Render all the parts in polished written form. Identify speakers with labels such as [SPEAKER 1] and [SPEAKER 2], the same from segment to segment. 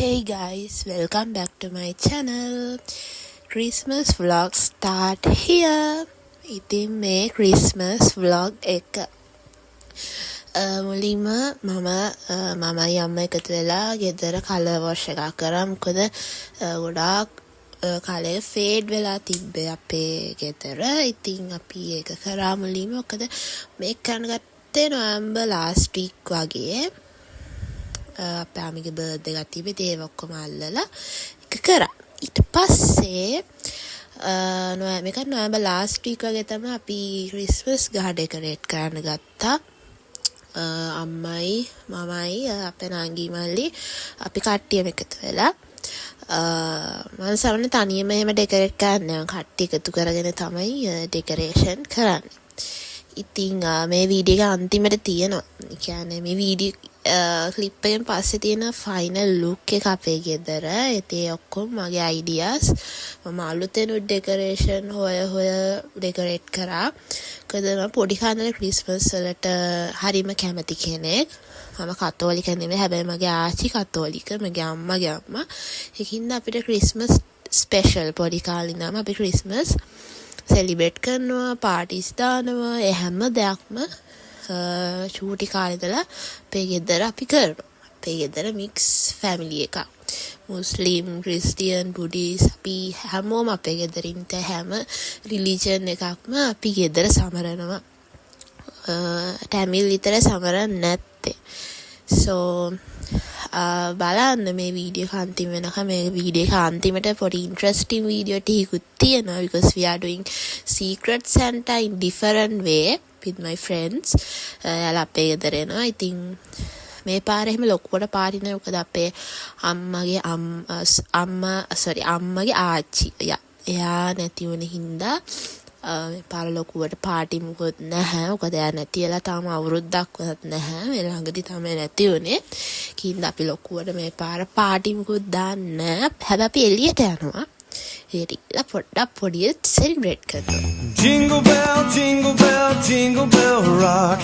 [SPEAKER 1] Hey guys, welcome back to my channel. Christmas vlog start here. ඉතින් මේ Christmas vlog එක මුලින්ම මමයි අම්මයි එකතු වෙලා ගෙදර කලර් වොෂ් එකක් කරා. මොකද ගොඩාක් කලර් ෆේඩ් වෙලා තිබ්බේ අපේ ගෙදර. ඉතින් අපි ඒක කරා මුලින්ම. මොකද මේක කරන්න ගත්තේ නොවැම්බර් last week වගේ. අපේ අම්මගේ බර්ත්ඩේ එකක් තිබ්බේ. ඒක ඔක්කොම අල්ලලා ඒක කරා. ඊට පස්සේ මේක නොවැම්බර් last week වගේ තමයි අපි ක්‍රිස්මස් ගහ ඩෙකොරේට් කරන්න ගත්තා. අම්මයි මමයි අපේ නංගි මල්ලි අපි කට්ටියම එකතු වෙලා මම සමහරවිට තනියම එහෙම ඩෙකොරේට් කරන්නේ නැහැ. කට්ටිය එකතු කරගෙන තමයි ඩෙකොරේෂන් කරන්නේ. ඉතින් මේ වීඩියෝ එක අන්තිමට තියෙනවා. ඒ කියන්නේ මේ වීඩියෝ ක්ලිප් එකෙන් පස්සේ තියෙන ෆයිනල් ලුක් එක අපේ ගෙදර. ඒතේ ඔක්කොම මගේ අයිඩියාස්. මම අලුතෙන් ඩෙකොරේෂන් හොය ඩෙකොරේට් කරා. මොකද මම පොඩි කාලේ ක්‍රිස්මස් වලට හරිම කැමති කෙනෙක්. මම කතෝලික නෙමෙයි. හැබැයි මගේ ආච්චි කතෝලික. මගේ අම්මගේ අම්මා. ඒකින්ද අපිට ක්‍රිස්මස් ස්පෙෂල් පොඩි කාලේ නම් අපි ක්‍රිස්මස් සෙලිබ්‍රේට් කරනවා, පාටිස් දානවා. ඒ හැම දෙයක්ම චූටි කාලේ ඉඳලා අපේ ගෙදර අපි කරනවා. අපේ ගෙදර මික්ස් ෆැමිලි එකක්. මුස්ලිම්, ක්‍රිස්තියන්, බුද්දිස් අපි හැමෝම අපේ ගෙදර ඉන්න හැම රිලිජන් එකක්ම අපි ගෙදර සමරනවා. ටැමිල් විතර සමරන්නේ නැත්තේ. So බලන්න මේ වීඩියෝ එක අන්තිම වෙනකම්. මේ වීඩියෝ එක අන්තිමට පොඩි ඉන්ටරෙස්ටිං වීඩියෝ ටිකකුත් තියෙනවා. because we are doing secret Santa in different way with my friends. යාලා අපේ ගෙදර එනවා. ඉතින් මේ පාර එහෙම ලොකුවට පාටි නෑ. මොකද අපේ අම්මගේ ආච්චි එයා නැති වුණ හින්දා මේ පාර ලොකුවට පාටි මොකොත් නැහැ. මොකද එයා නැතිලා තාම අවුරුද්දක්වත් නැහැ. මේ ළඟදී තමයි නැති වුනේ. කින්ද අපි ලොකුවට මේ පාර පාටි මොකොත් දාන්නේ නැහැ. හැබැයි අපි එළියට යනවා. ඒටිලා පොඩ්ඩක් පොඩියට සෙලිබ්‍රේට් කරනවා.
[SPEAKER 2] Jingle bell, jingle bell, jingle bell rock.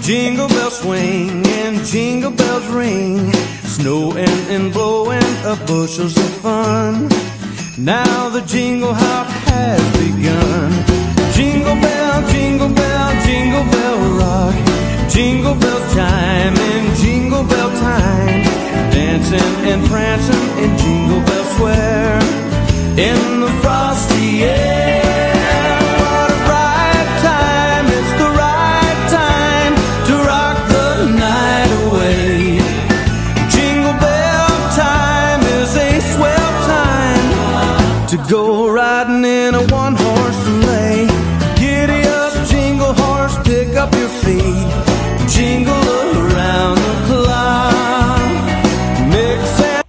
[SPEAKER 2] Jingle bells swing and jingle bells ring. Snowing and blowing up bushels of fun. Now the jingle hop has begun. Jingle bell, jingle bell, jingle bell rock. Jingle bells chime in jingle bell time. Dancing and prancing in jingle bell square. In the frosty air, what a bright time, it's the right time to rock the night away. Jingle bell time is a swell time to go riding in a one-horse sleigh. Giddy up, jingle horse, pick up your feet, jingle around the clock. Mix and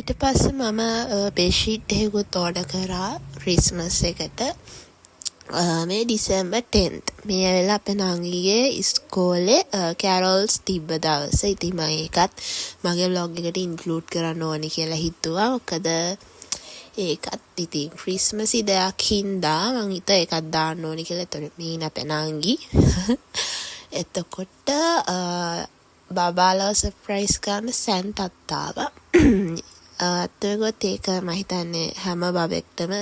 [SPEAKER 1] ඊට පස්සේ මම bedsheet එකකුත් order කරා Christmas එකට. මේ December 10th. මේ වෙලාව අපේ නංගිගේ ඉස්කෝලේ කැරොල්ස් තිබ්බ දවස. ඉතින් මම ඒකත් මගේ vlog එකට ඉන්ක්ලූඩ් කරන්න ඕනි කියලා හිතුවා. මොකද ඒකත් ඉතින් ක්‍රිස්මස් දෙයක් හින්දා මම හිතුවා ඒකත් දාන්න ඕනි කියලා. එතකොට මේ අපේ නංගි එතකොට බබාලා සර්ප්‍රයිස් කරන්න සැන්ටත් ආවා. අතගොත් ඒක මම හිතන්නේ හැම බබෙක්ටම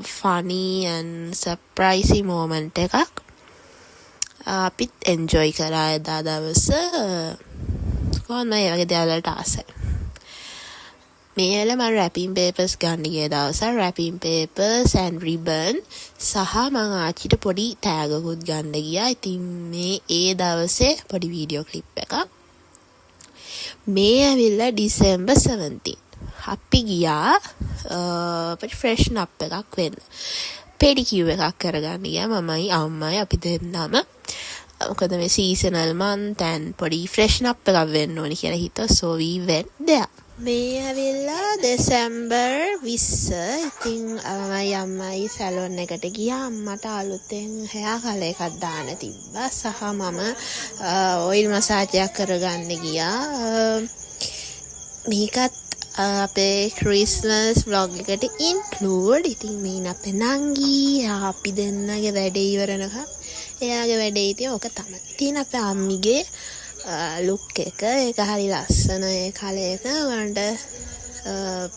[SPEAKER 1] funny and surprising moment එකක්. අපිත් enjoy කරා එදා දවස. කොහොමද මේ වගේ දේවල් වලට ආසයි. මේ වෙලාව මම wrapping papers ගන්න ගිය දවස. wrapping papers and ribbon සහ මම ආච්චිට පොඩි tag එකකුත් ගන්න ගියා. ඉතින් මේ ඒ දවසේ පොඩි වීඩියෝ ක්ලිප් එකක්. මේ ඇවිල්ලා ඩිසෙම්බර් 17. අපි ගියා පොඩි ෆ්‍රෙෂන් අප් එකක් වෙන්න. පෙඩිකියුර් එකක් කරගන්න ගියා මමයි අම්මයි අපි දෙන්නම. මොකද මේ සීසනල් මන්ත් and පොඩි ෆ්‍රෙෂන් අප් එකක් වෙන්න ඕනි කියලා හිතුවා. so we went there. මේ ඇවිල්ලා දෙසැම්බර් 20. ඉතින් මමයි අම්මයි සැලොන් එකට ගියා. අම්මට අලුතෙන් hair color එකක් දාන්න තිබ්බා. සහ මම ඔයිල් මසාජ් එකක් කරගන්න ගියා. මේකත් අපේ ක්‍රිස්මස් vlog එකට ඉන්ක්ලූඩ්. ඉතින් මේ අපේ නංගි අපි දෙන්නගේ වැඩේ ඉවරනකම් එයාගේ වැඩේ ඉතින් ඕක තමයි. ඉතින් අපේ අම්මිගේ ලුක් එක. ඒක හරි ලස්සන ඒ කලර් එක වන්ට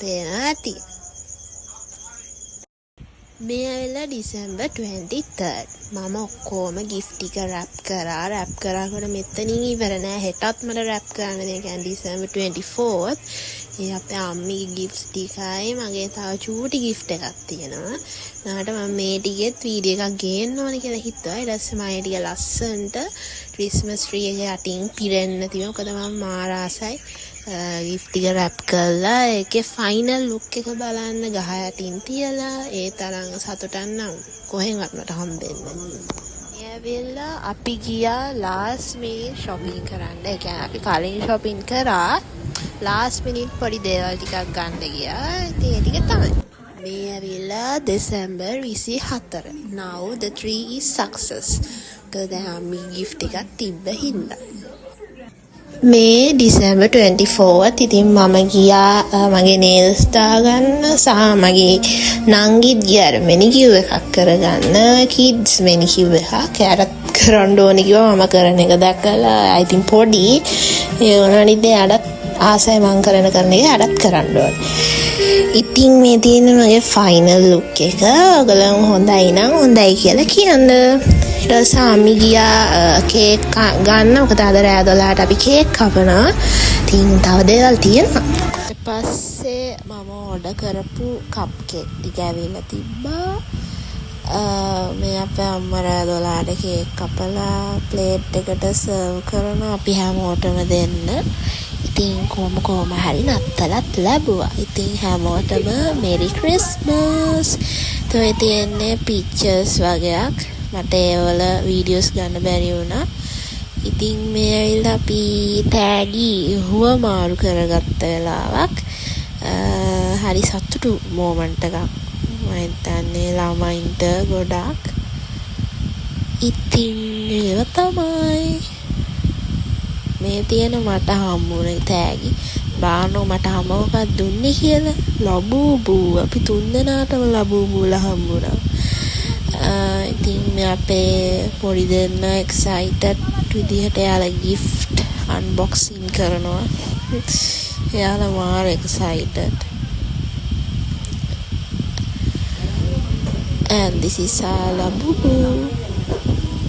[SPEAKER 1] පේනවා ඇති. මේ ඇවිල්ලා December 23rd. මම ඔක්කොම gift ටික wrap කරා. wrap කරාකොට මෙතනින් ඉවර නෑ. හෙටත් මට wrap කරන්න දෙනවා. December 24th. ඒ අපේ අම්මිගේ gifts ටිකයි මගේ තව චූටි gift එකක් තියෙනවා. නාට මම මේ ටිකෙත් වීඩියෝ එකක් ගේන්න ඕනේ කියලා හිතුවා. ඊට පස්සේ මම ටික ලස්සනට Christmas tree එක යටින් පිරෙන්න තියෙනවා. මොකද මම මාරාසයි gift ටික wrap කරලා ඒකේ final look එක බලන්න ගහ යටින් තියලා ඒ තරම් සතුටක් නම් කොහෙන්වත් මට හම්බෙන්නේ නැහැ. ඇවිල්ලා අපි ගියා last minute shopping කරන්න. ඒ කියන්නේ අපි කලින් shopping කරා last minute පොඩි දේවල් ටිකක් ගන්න ගියා. ඉතින් ඒ ටික තමයි. මේ ඇවිල්ලා December 24. Now the tree is success. දැන් අපි gift එකක් තිබ්බ හින්දා. මේ December 24th ඉතින් මම ගියා මගේ nails දාගන්න සහ මගේ නංගිත් ගියා manicure එකක් කරගන්න. kids manicure එකක් ඇරත් කරන්න ඕනේ කිව්වා. මම කරන එක දැකලා I think පොඩි ඒ වුණානිත් එයාට ආසයි මං කරන එක අරත් කරන්න ඕනේ. ඉතින් මේ තියෙන මගේ ෆයිනල් ලුක් එක. ඔයගොල්ලෝ හොඳයි නම් හොඳයි කියලා කියන්න. ඊට පස්සේ අපි ගියා කේක් ගන්න. මොකද අද රෑ 12ට අපි කේක් කපනවා. ඉතින් තව දේවල් තියෙනවා. ඊට පස්සේ මම ඕඩර් කරපු කප් කේක් ටික ඇවිල්ලා තිබ්බා. මේ අපේ අම්මා රෑ 12ට කේක් කපලා ප්ලේට් එකට සර්ව් කරනවා. අපි හැමෝටම දෙන්න. ඉතින් කොහොම හරි නත්තලත් ලැබුවා. ඉතින් හැමෝටම Merry Christmas. තෝ තියෙන්නේ pictures වගේක්. මට ඒවල වීඩියෝස් ගන්න බැරි වුණා. ඉතින් මේ ඇවිල්ලා අපි තෑගි හුවමාරු කරගත්ත වෙලාවක් හරි සතුටු මොමන්ට් එකක්. මම හිතන්නේ ළමයින්ට ගොඩක්. ඉතින් ඒව තමයි මේ තියෙන මට හම්බුනේ තෑගි. බානෝ මට මොකක්ද දුන්නේ කියලා ලබූබූ. අපි තුන්දෙනාටම ලබූබූලා හම්බුණා. ඉතින් මේ අපේ පොඩි දෙන්න excited විදිහට යාලා gift unboxing කරනවා. යාලා මාර excited. And this is Labubu.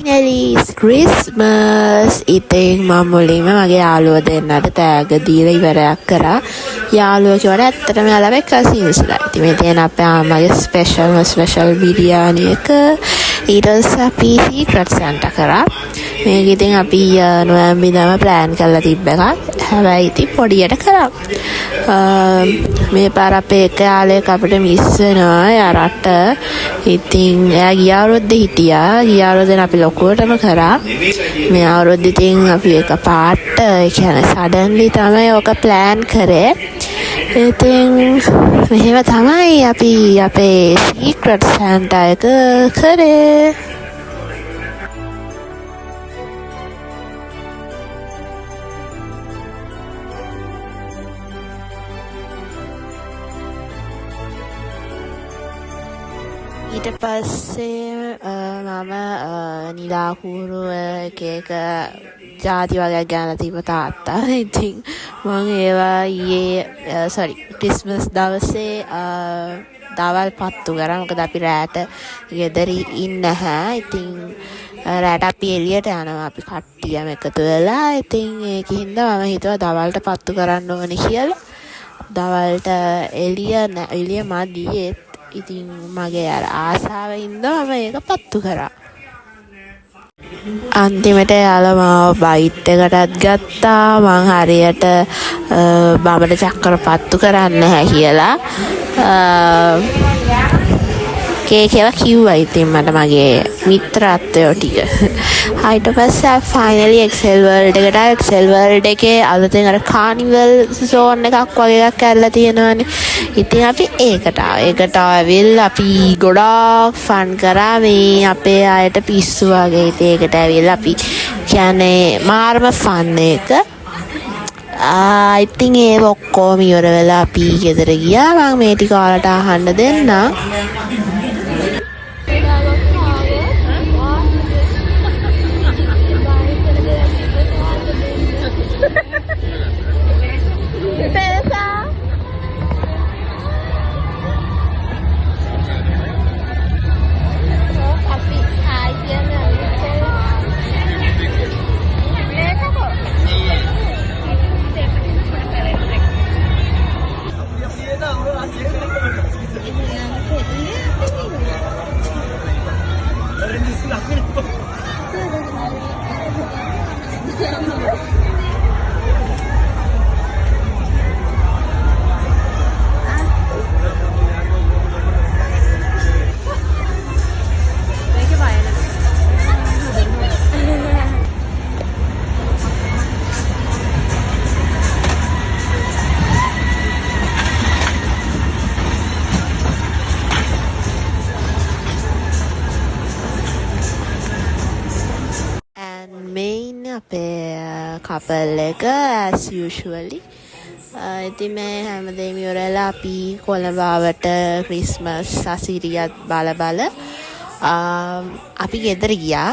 [SPEAKER 1] Merry Christmas. ඉතින් මම මුලින්ම මගේ යාළුවෝ දෙන්නට තෑග්ග දීලා ඉවරයක් කරා. යාළුවෝ කියවනේ ඇත්තටම යාළුවා එක්ක සිංහලයි. ඉතින් මේ තියෙන අපේ ආමගේ ස්පෙෂල් බිරියානි එක. ඊට පස්සේ අපි Secret Santa කරා. මේක ඉතින් අපි නොවැම්බර් ඉඳන්ම ප්ලෑන් කරලා තිබ්බ එකක්. හැබැයි ඉතින් පොඩියට කරා. මේ පාර අපේ එක යාළුවෙක් අපිට මිස් වෙනවා. යාරට ඉතින් එයා ගිය අවුරුද්දේ හිටියා. ගිය අවුරුද්දේ අපි ලොකුවටම කරා. මේ අවුරුද්දේ ඉතින් අපි එක පාට ඒ කියන්නේ සඩන්ලි තමයි ඔක ප්ලෑන් කරේ. ඉතින් මෙහෙම තමයි අපි අපේ Secret Santa එක කරේ. ඊට පස්සේ මම නිලාකුරු එක ජාති වගේ ගාන තිබ්බ තාත්තා. ඉතින් මම ඒවා ක්‍රිස්මස් දවසේ දවල් පත්තු කරා. මොකද අපි රැට ගෙදර ඉන්නේ නැහැ. ඉතින් රැට අපි එළියට යනවා. අපි කට්ටියම එකතු වෙලා. ඉතින් ඒකින්ද මම හිතුවා දවල්ට පත්තු කරන්න ඕනේ කියලා. දවල්ට එළිය මදි. ඉතින් මගේ ආසාවෙන්ද මම ඒක පත්තු කරා. අන්තිමට යාළුවා මාව බයිට් එකටත් ගත්තා. මං හරියට බබට චක්කර පත්තු කරන්නේ නැහැ කියලා කේක් එක කිව්වා. ඉතින් මට මගේ මිත්‍රත්වයෝ ටික. ඊට පස්සේ ෆයිනලි Excel World එකට Excel World එකේ අලුතෙන් අර කානිවල් zone එකක් වගේ එකක් කරලා තියෙනවානේ. ඉතින් අපි ඒකට ආවිල්ලා අපි ගොඩාක් ෆන් කරා. මේ අපේ අයට පිස්සු වගේ. ඉතින් ඒකට ආවිල්ලා අපි කියන්නේ මාරම ෆන් එක. ඉතින් ඒ ඔක්කොම ඉවර වෙලා අපි ගෙදර ගියා. මම මේ ටික ඔයාලට අහන්න දෙන්නම්. කපල් එක as usually. ඉතින් මේ හැමදේම ඉවරලා අපි කොළඹාවට ක්‍රිස්මස් අසිරියත් බල අපි ගෙදර ගියා.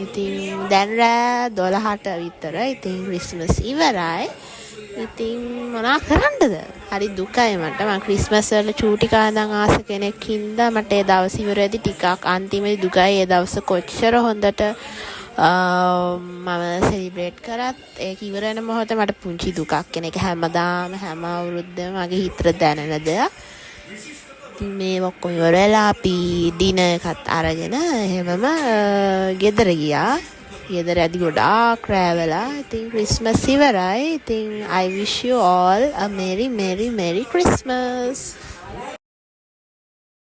[SPEAKER 1] ඉතින් දැන් රෑ 12ට විතර. ඉතින් ක්‍රිස්මස් ඉවරයි. ඉතින් මොනා කරන්නද? හරි දුකයි මට. මම ක්‍රිස්මස් වල චූටි කාන්දන් ආස කෙනෙක් හින්දා මට ඒ දවස් ඉවරෙදි ටිකක් අන්තිමේදී දුකයි. ඒ දවස් කොච්චර හොඳට මම සෙලිබ්‍රේට් කරත් ඒක ඉවර වෙන මොහොතේ මට පුංචි දුකක් එන එක හැමදාම හැම අවුරුද්දම මගේ හිතට දැනෙන දෙයක්. ඉතින් මේ ඔක්කොම ඉවර වෙලා අපි ඩිනර් එකත් අරගෙන එහෙමම ගෙදර ගියා. ගෙදර ඇදි ගොඩාක් රෑ වෙලා. ඉතින් ක්‍රිස්මස් ඉවරයි. ඉතින් I wish you all a merry Christmas.